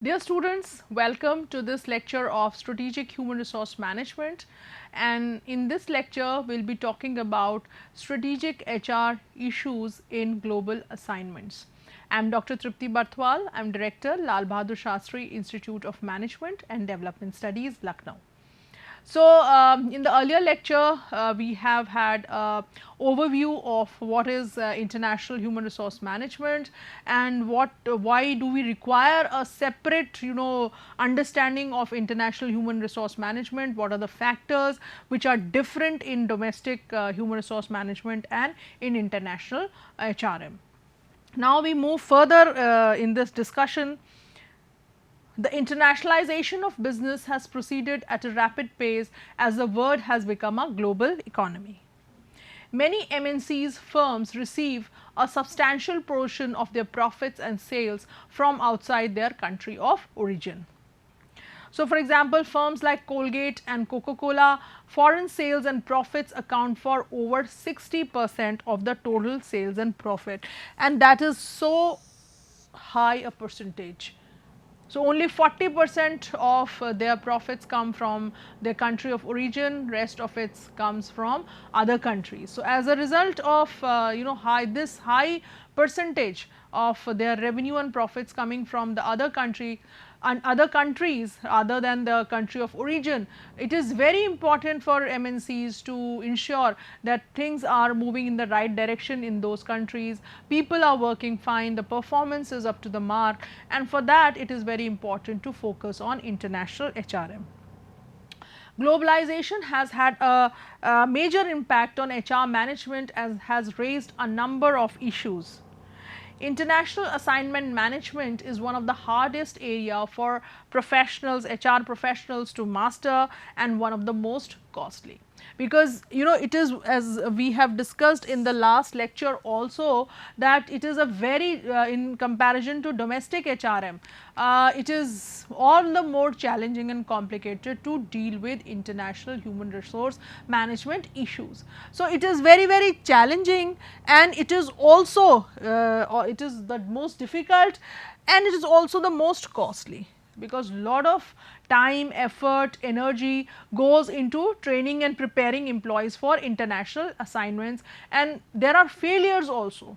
Dear students, welcome to this lecture of Strategic Human Resource Management, and in this lecture we will be talking about strategic HR issues in global assignments. I am Dr. Tripti Barthwal, I am Director, Lal Bahadur Shastri Institute of Management and Development Studies, Lucknow. So, in the earlier lecture, we have had a overview of what is international human resource management and why do we require a separate understanding of international human resource management, what are the factors which are different in domestic human resource management and in international HRM. Now, we move further in this discussion. The internationalization of business has proceeded at a rapid pace as the world has become a global economy. Many MNCs firms receive a substantial portion of their profits and sales from outside their country of origin. So, for example, firms like Colgate and Coca-Cola, foreign sales and profits account for over 60% of the total sales and profit, and that is so high a percentage. So, only 40% of their profits come from their country of origin, rest of it comes from other countries. So, as a result of this high percentage of their revenue and profits coming from the other country and other countries other than the country of origin, it is very important for MNCs to ensure that things are moving in the right direction in those countries, people are working fine, the performance is up to the mark, and for that it is very important to focus on international HRM. Globalization has had a major impact on HR management and has raised a number of issues. International assignment management is one of the hardest area for professionals, HR professionals to master, and one of the most costly, because it is, as we have discussed in the last lecture also, that it is a very in comparison to domestic HRM, it is all the more challenging and complicated to deal with international human resource management issues. So, it is very challenging, and it is also it is the most difficult, and it is also the most costly, because lot of time, effort, energy goes into training and preparing employees for international assignments, and there are failures also.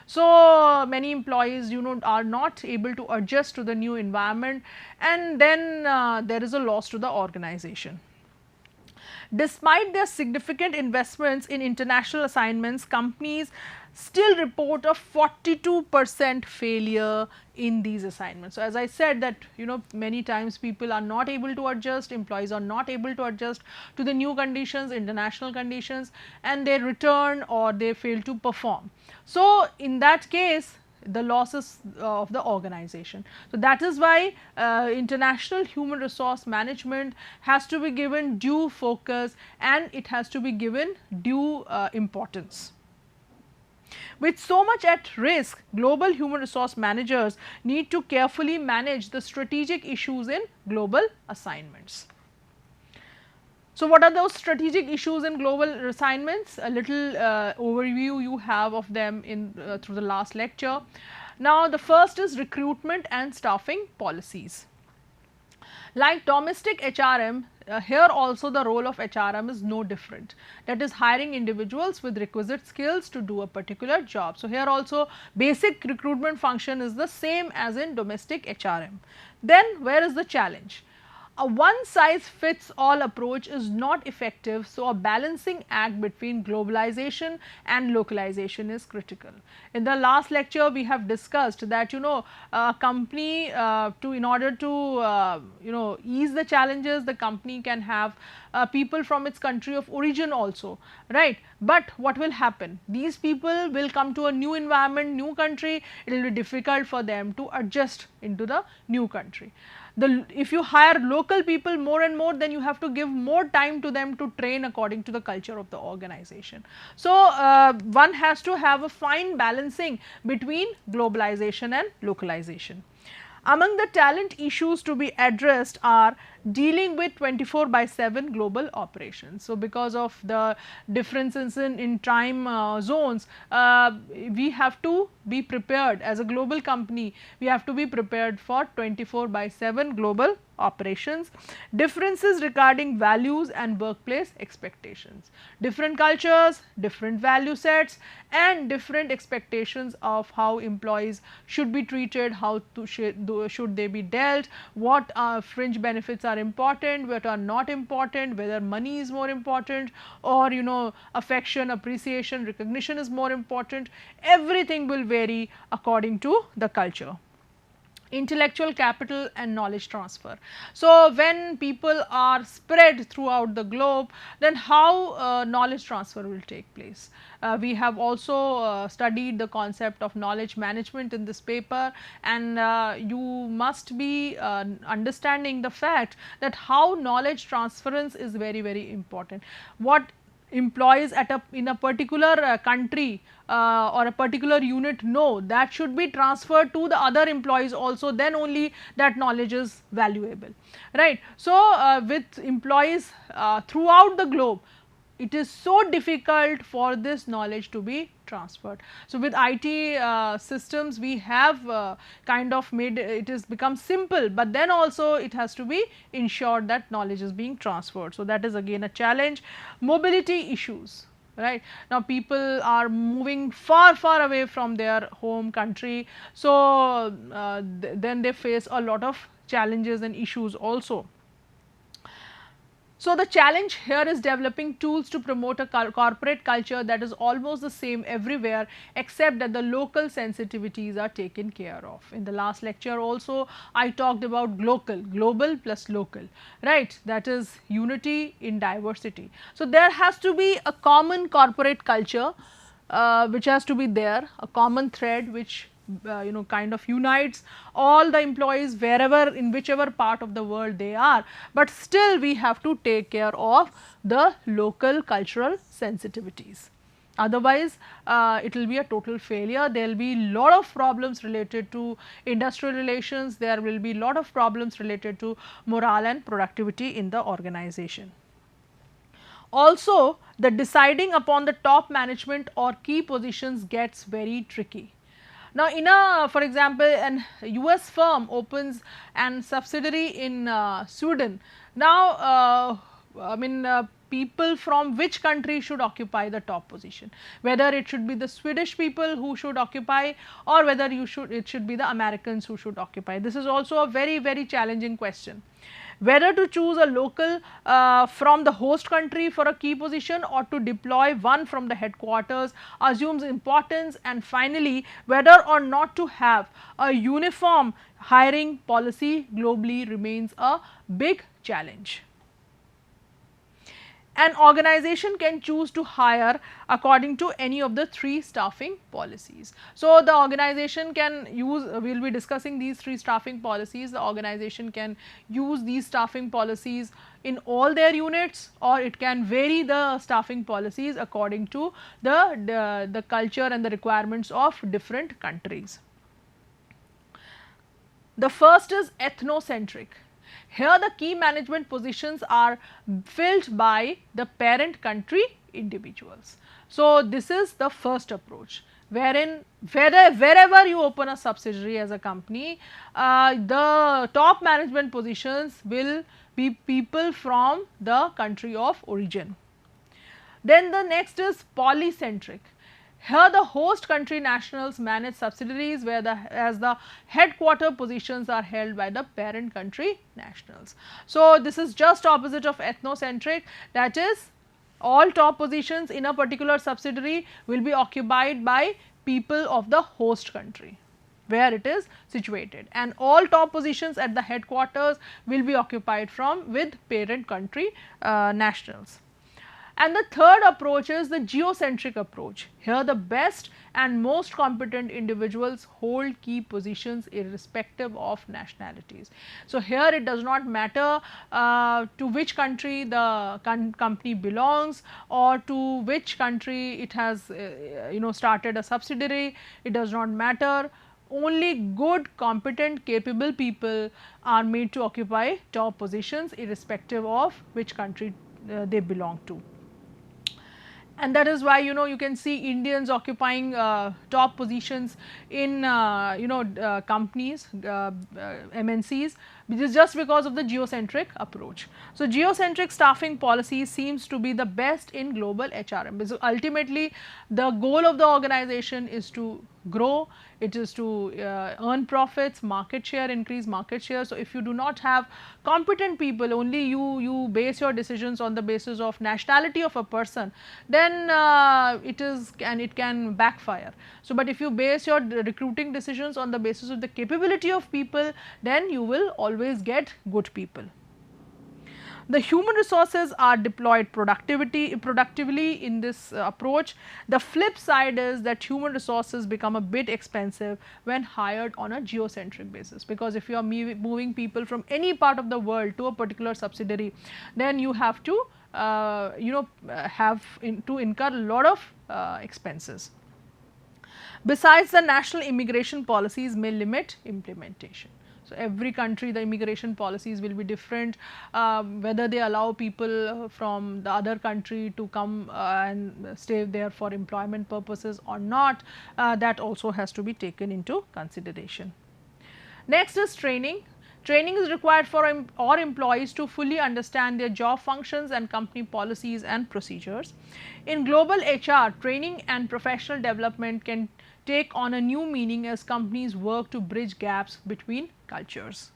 So, many employees are not able to adjust to the new environment, and then there is a loss to the organization. Despite their significant investments in international assignments, companies still report a 42% failure in these assignments. So, as I said that many times people are not able to adjust, employees are not able to adjust to the new conditions, international conditions, and they return or they fail to perform. So, in that case the losses of the organization. So, that is why international human resource management has to be given due focus, and it has to be given due importance. With so much at risk, global human resource managers need to carefully manage the strategic issues in global assignments. So, what are those strategic issues in global assignments? A little overview you have of them in through the last lecture. Now, the first is recruitment and staffing policies. Like domestic HRM, here also the role of HRM is no different, that is hiring individuals with requisite skills to do a particular job. So, here also basic recruitment function is the same as in domestic HRM. Then where is the challenge? A one size fits all approach is not effective, so a balancing act between globalization and localization is critical. In the last lecture we have discussed that a company in order to ease the challenges, the company can have people from its country of origin also, right. But what will happen? These people will come to a new environment, new country, it will be difficult for them to adjust into the new country. If you hire local people more and more, then you have to give more time to them to train according to the culture of the organization. So, one has to have a fine balancing between globalization and localization. Among the talent issues to be addressed are dealing with 24/7 global operations. So, because of the differences in time zones, we have to be prepared as a global company, we have to be prepared for 24/7 global operations. Differences regarding values and workplace expectations, different cultures, different value sets and different expectations of how employees should be treated, how to should they be dealt, what fringe benefits are important, what are not important, whether money is more important or affection, appreciation, recognition is more important. Everything will vary according to the culture. Intellectual capital and knowledge transfer. So, when people are spread throughout the globe, then how knowledge transfer will take place. We have also studied the concept of knowledge management in this paper, and you must be understanding the fact that how knowledge transference is very, very important. What employees in a particular country or a particular unit know, that should be transferred to the other employees also, then only that knowledge is valuable, right. So, with employees throughout the globe, it is so difficult for this knowledge to be transferred. So, with IT systems we have kind of made it is become simple, but then also it has to be ensured that knowledge is being transferred. So, that is again a challenge. Mobility issues, right. Now, people are moving far away from their home country. So, then they face a lot of challenges and issues also. So, the challenge here is developing tools to promote a corporate culture that is almost the same everywhere, except that the local sensitivities are taken care of. In the last lecture also I talked about global plus local, right, that is unity in diversity. So, there has to be a common corporate culture which has to be there, a common thread which kind of unites all the employees wherever, in whichever part of the world they are, but still we have to take care of the local cultural sensitivities. Otherwise, it will be a total failure. There will be lot of problems related to industrial relations, there will be lot of problems related to morale and productivity in the organization. Also, the deciding upon the top management or key positions gets very tricky. Now, in for example, an US firm opens an subsidiary in Sweden. Now, people from which country should occupy the top position, whether it should be the Swedish people who should occupy or whether it should be the Americans who should occupy. This is also a very, very challenging question. Whether to choose a local from the host country for a key position or to deploy one from the headquarters assumes importance, and finally, whether or not to have a uniform hiring policy globally remains a big challenge. An organization can choose to hire according to any of the three staffing policies. So, the organization can use, we will be discussing these three staffing policies. The organization can use these staffing policies in all their units, or it can vary the staffing policies according to the culture and the requirements of different countries. The first is ethnocentric. Here the key management positions are filled by the parent country individuals. So, this is the first approach, wherein wherever you open a subsidiary as a company, the top management positions will be people from the country of origin. Then the next is polycentric. Here the host country nationals manage subsidiaries where the headquarter positions are held by the parent country nationals. So, this is just opposite of ethnocentric, that is all top positions in a particular subsidiary will be occupied by people of the host country where it is situated, and all top positions at the headquarters will be occupied with parent country nationals. And the third approach is the geocentric approach. Here the best and most competent individuals hold key positions irrespective of nationalities. So, here it does not matter to which country the company belongs or to which country it has started a subsidiary, it does not matter. only good, competent, capable people are made to occupy top positions irrespective of which country they belong to. And that is why, you can see Indians occupying top positions in companies, MNCs, which is just because of the geocentric approach. So geocentric staffing policy seems to be the best in global HRM, because ultimately the goal of the organization is to grow, it is to earn profits, market share, increase market share. So if you do not have competent people, only you base your decisions on the basis of nationality of a person, then it can backfire. So but if you base your recruiting decisions on the basis of the capability of people, then you will always get good people. The human resources are deployed productively in this approach. The flip side is that human resources become a bit expensive when hired on a geocentric basis, because if you are moving people from any part of the world to a particular subsidiary, then you have to incur a lot of expenses. Besides, the national immigration policies may limit implementation. So every country, the immigration policies will be different, whether they allow people from the other country to come and stay there for employment purposes or not, that also has to be taken into consideration. Next is training. Training is required for all employees to fully understand their job functions and company policies and procedures. In global HR, training and professional development can take on a new meaning as companies work to bridge gaps between cultures.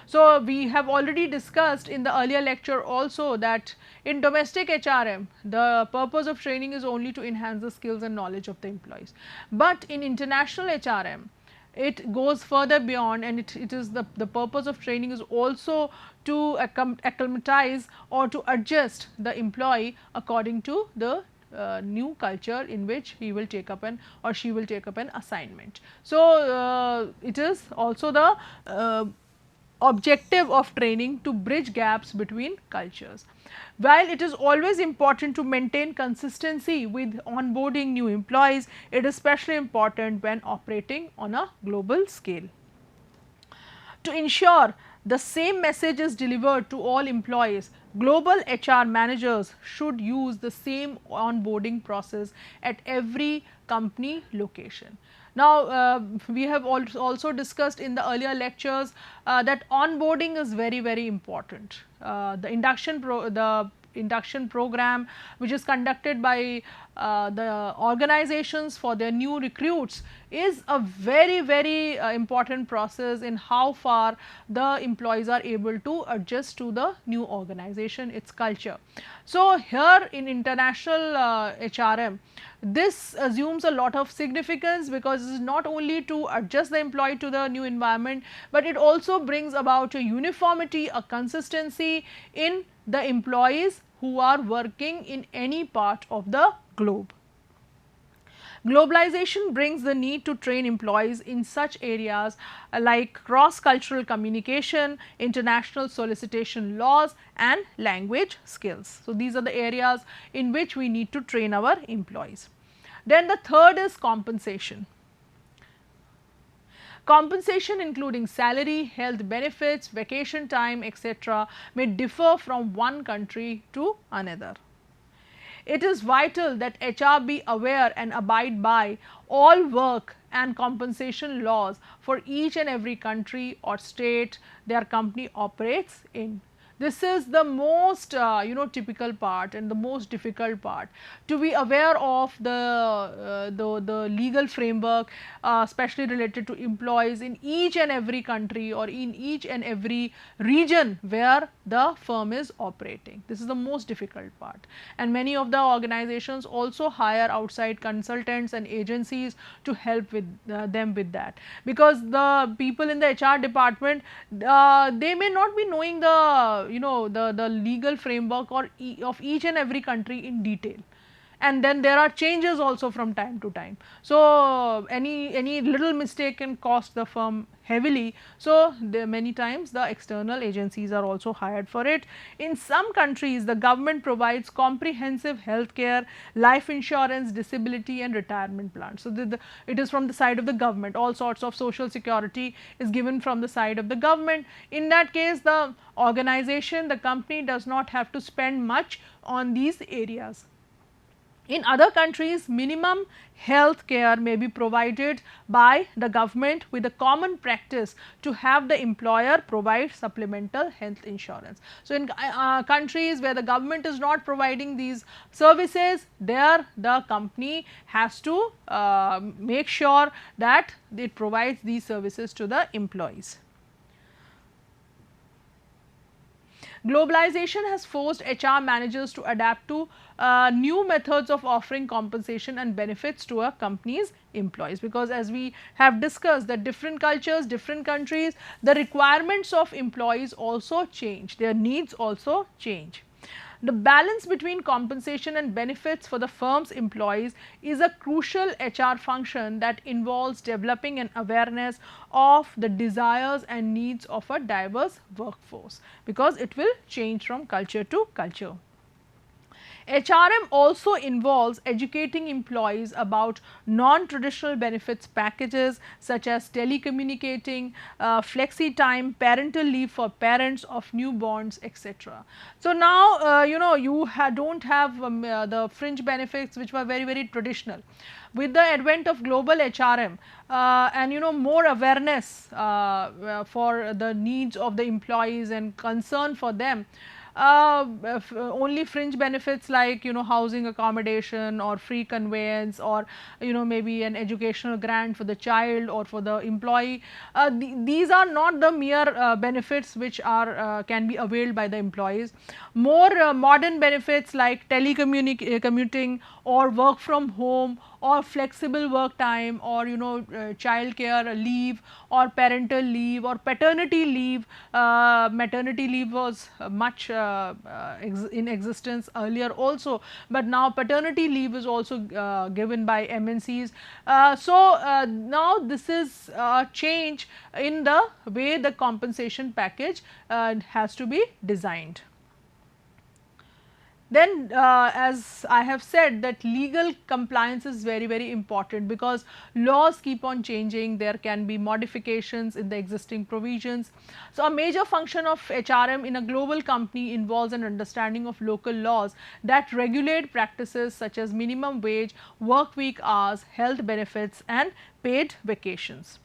So we have already discussed in the earlier lecture also that in domestic HRM, the purpose of training is only to enhance the skills and knowledge of the employees. But in international HRM, it goes further beyond, and it is the purpose of training is also to acclimatize or to adjust the employee according to the new culture in which he will take up an or she will take up an assignment. So it is also the objective of training to bridge gaps between cultures. While it is always important to maintain consistency with onboarding new employees, it is especially important when operating on a global scale. To ensure the same message is delivered to all employees, global HR managers should use the same onboarding process at every company location. Now, we have also discussed in the earlier lectures that onboarding is very important. The induction program which is conducted by the organizations for their new recruits is a very important process in how far the employees are able to adjust to the new organization, its culture. So here in international HRM, this assumes a lot of significance, because it is not only to adjust the employee to the new environment, but it also brings about a uniformity, a consistency in the employees who are working in any part of the globe. Globalization brings the need to train employees in such areas like cross-cultural communication, international solicitation laws and language skills. So these are the areas in which we need to train our employees. Then the third is compensation. Compensation including salary, health benefits, vacation time, etc. may differ from one country to another. It is vital that HR be aware and abide by all work and compensation laws for each and every country or state their company operates in. This is the most typical part and the most difficult part, to be aware of the legal framework, especially related to employees in each and every country or in each and every region where the firm is operating. This is the most difficult part, and many of the organizations also hire outside consultants and agencies to help with them with that, because the people in the HR department, they may not be knowing the the legal framework or of each and every country in detail, and then there are changes also from time to time. So, any little mistake can cost the firm heavily. So, there many times the external agencies are also hired for it. In some countries, the government provides comprehensive health care, life insurance, disability and retirement plans. So, it is from the side of the government, all sorts of social security is given from the side of the government. In that case, the organization, the company does not have to spend much on these areas. In other countries, minimum health care may be provided by the government, with a common practice to have the employer provide supplemental health insurance. So, in countries where the government is not providing these services, there the company has to make sure that it provides these services to the employees. Globalization has forced HR managers to adapt to new methods of offering compensation and benefits to a company's employees, because as we have discussed that different cultures, different countries, the requirements of employees also change, their needs also change. The balance between compensation and benefits for the firm's employees is a crucial HR function that involves developing an awareness of the desires and needs of a diverse workforce, because it will change from culture to culture. HRM also involves educating employees about non-traditional benefits packages such as telecommunicating, flexi time, parental leave for parents of newborns, etc. So, now you know, you do not have the fringe benefits which were very traditional. With the advent of global HRM and you know, more awareness for the needs of the employees and concern for them, only fringe benefits like, you know, housing accommodation or free conveyance, or you know, maybe an educational grant for the child or for the employee, these are not the mere benefits which are can be availed by the employees. More modern benefits like telecommuting or work from home or flexible work time, or you know, child care leave or parental leave or paternity leave. Maternity leave was much in existence earlier also, but now paternity leave is also given by MNCs. Now this is a change in the way the compensation package has to be designed. Then as I have said that legal compliance is very important, because laws keep on changing, there can be modifications in the existing provisions. So, a major function of HRM in a global company involves an understanding of local laws that regulate practices such as minimum wage, work week hours, health benefits and paid vacations.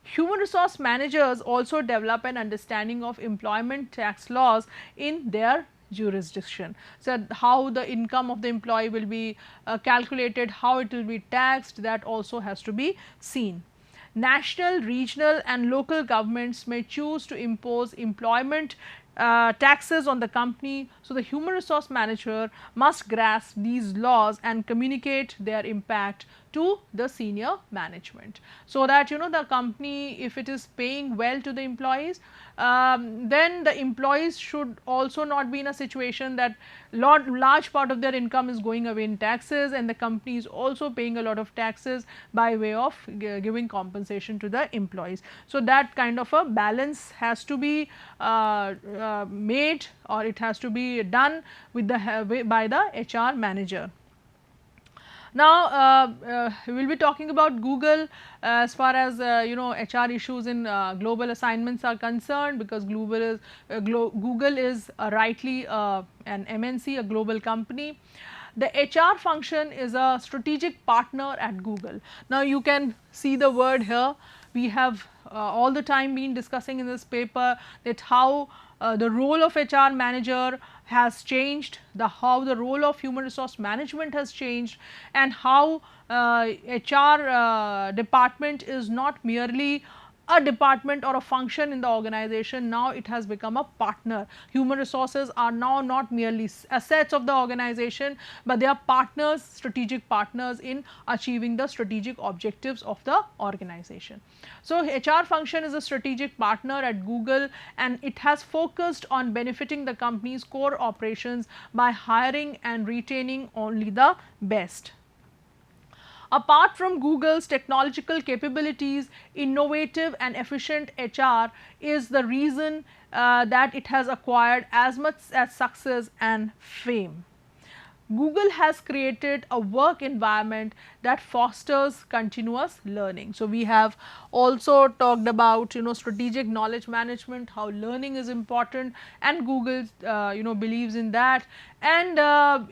Human resource managers also develop an understanding of employment tax laws in their jurisdiction. So, how the income of the employee will be calculated, how it will be taxed, that also has to be seen. National, regional and local governments may choose to impose employment taxes on the company. So, the human resource manager must grasp these laws and communicate their impact to the senior management, so that you know, the company, if it is paying well to the employees, then the employees should also not be in a situation that large part of their income is going away in taxes, and the company is also paying a lot of taxes by way of giving compensation to the employees. So, that kind of a balance has to be made, or it has to be done with the by the HR manager. Now, we will be talking about Google as far as you know, HR issues in global assignments are concerned, because Google is rightly an MNC, a global company. The HR function is a strategic partner at Google. Now, you can see the word here. We have all the time been discussing in this paper that how the role of HR manager has changed, how the role of human resource management has changed, and how HR department is not merely a department or a function in the organization, now it has become a partner. Human resources are now not merely assets of the organization, but they are partners, strategic partners in achieving the strategic objectives of the organization. So, HR function is a strategic partner at Google, and it has focused on benefiting the company's core operations by hiring and retaining only the best. Apart from Google's technological capabilities, innovative and efficient HR is the reason that it has acquired as much as success and fame. Google has created a work environment that fosters continuous learning. So, we have also talked about strategic knowledge management, how learning is important, and Google believes in that, and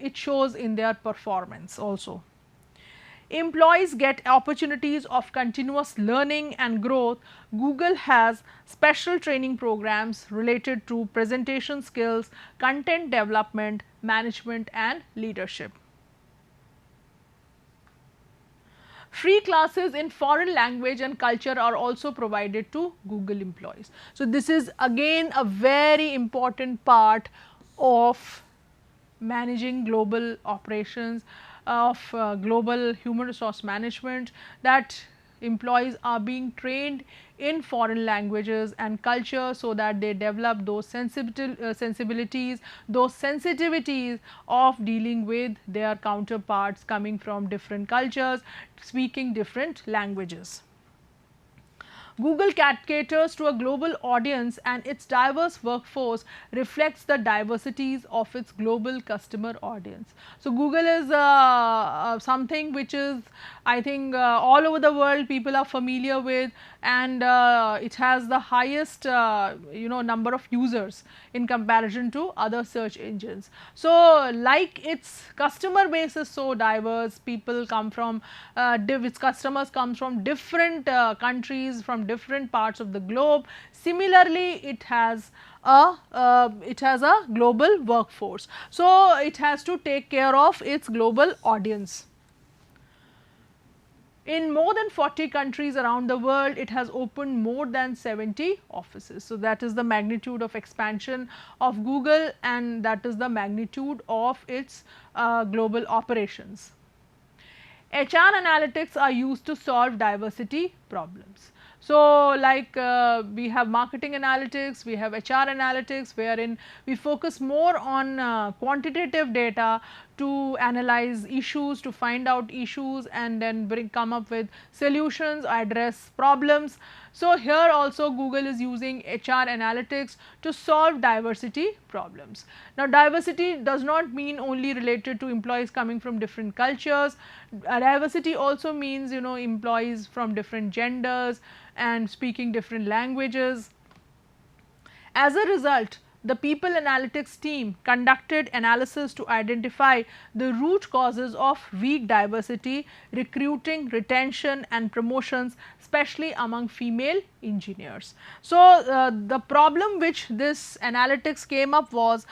it shows in their performance also. Employees get opportunities of continuous learning and growth. Google has special training programs related to presentation skills, content development, management and leadership. Free classes in foreign language and culture are also provided to Google employees. So, this is again a very important part of managing global operations, of global human resource management, that employees are being trained in foreign languages and culture, so that they develop those sensibilities, those sensitivities of dealing with their counterparts coming from different cultures, speaking different languages. Google caters to a global audience, and its diverse workforce reflects the diversities of its global customer audience. So, Google is something which is, I think, all over the world people are familiar with, and it has the highest number of users in comparison to other search engines. So, like its customer base is so diverse, people come from its customers comes from different countries, from different parts of the globe. Similarly, it has a global workforce. So, it has to take care of its global audience. In more than 40 countries around the world, it has opened more than 70 offices. So, that is the magnitude of expansion of Google, and that is the magnitude of its global operations. HR analytics are used to solve diversity problems. So, like we have marketing analytics, we have HR analytics, wherein we focus more on quantitative data to analyze issues, to find out issues, and then come up with solutions, address problems. So, here also Google is using HR analytics to solve diversity problems. Now, diversity does not mean only related to employees coming from different cultures. Diversity also means employees from different genders and speaking different languages. As a result, the people analytics team conducted analysis to identify the root causes of weak diversity, recruiting, retention and promotions, especially among female engineers. So, the problem which this analytics came up was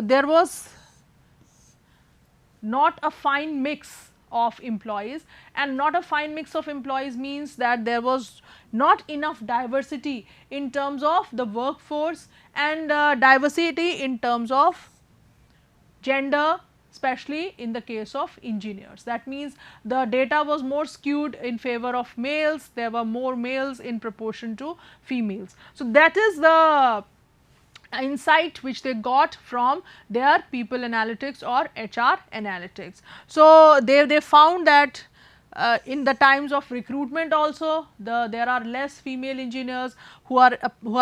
there was not a fine mix of employees, and not a fine mix of employees means that there was not enough diversity in terms of the workforce, and diversity in terms of gender, especially in the case of engineers. That means the data was more skewed in favor of males, there were more males in proportion to females. So, that is the insight which they got from their people analytics or HR analytics. So, they found that in the times of recruitment also there are less female engineers who are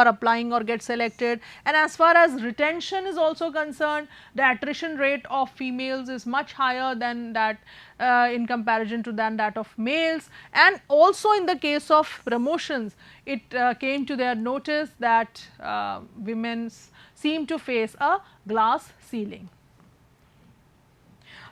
applying or get selected, and as far as retention is also concerned, the attrition rate of females is much higher than that in comparison to that of males. And also in the case of promotions, it came to their notice that women seem to face a glass ceiling.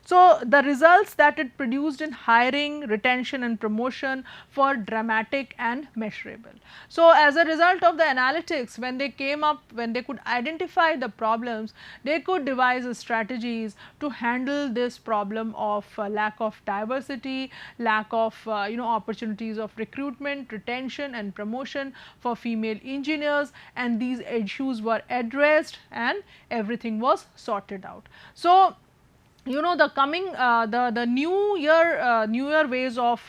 So, the results that it produced in hiring, retention and promotion were dramatic and measurable. So, as a result of the analytics, when they came up, when they could identify the problems, they could devise strategies to handle this problem of lack of diversity, lack of opportunities of recruitment, retention and promotion for female engineers, and these issues were addressed and everything was sorted out. So, the coming the newer ways of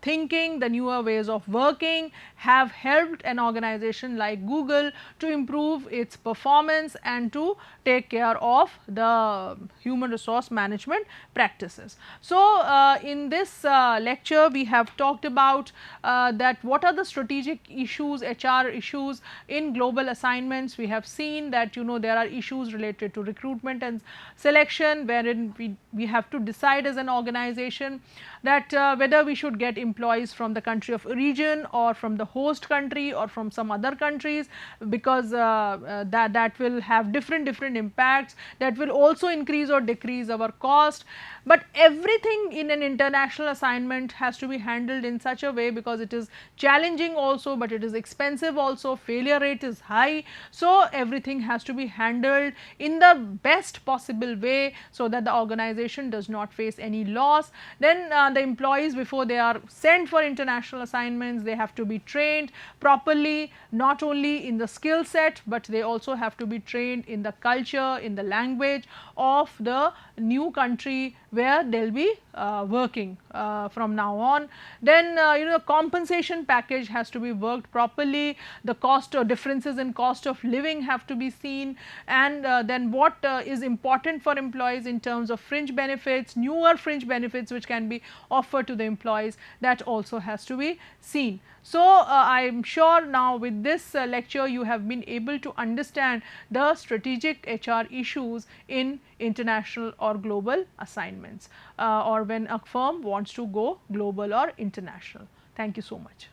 thinking, the newer ways of working have helped an organization like Google to improve its performance and to take care of the human resource management practices. So, in this lecture we have talked about that what are the strategic issues, HR issues in global assignments. We have seen that there are issues related to recruitment and selection, wherein we have to decide as an organization that whether we should get employees from the country of origin or from the host country or from some other countries, because that will have different impacts, that will also increase or decrease our cost. But everything in an international assignment has to be handled in such a way, because it is challenging also, but it is expensive also, failure rate is high. So, everything has to be handled in the best possible way, so that the organization does not face any loss. Then the employees, before they are sent for international assignments, they have to be trained properly, not only in the skill set, but they also have to be trained in the culture, in the language of the new country where they will be working from now on. Then compensation package has to be worked properly, the cost or differences in cost of living have to be seen, and then what is important for employees in terms of fringe benefits, newer fringe benefits which can be offered to the employees, that also has to be seen. So, I am sure now with this lecture you have been able to understand the strategic HR issues in international or global assignments or when a firm wants to go global or international. Thank you so much.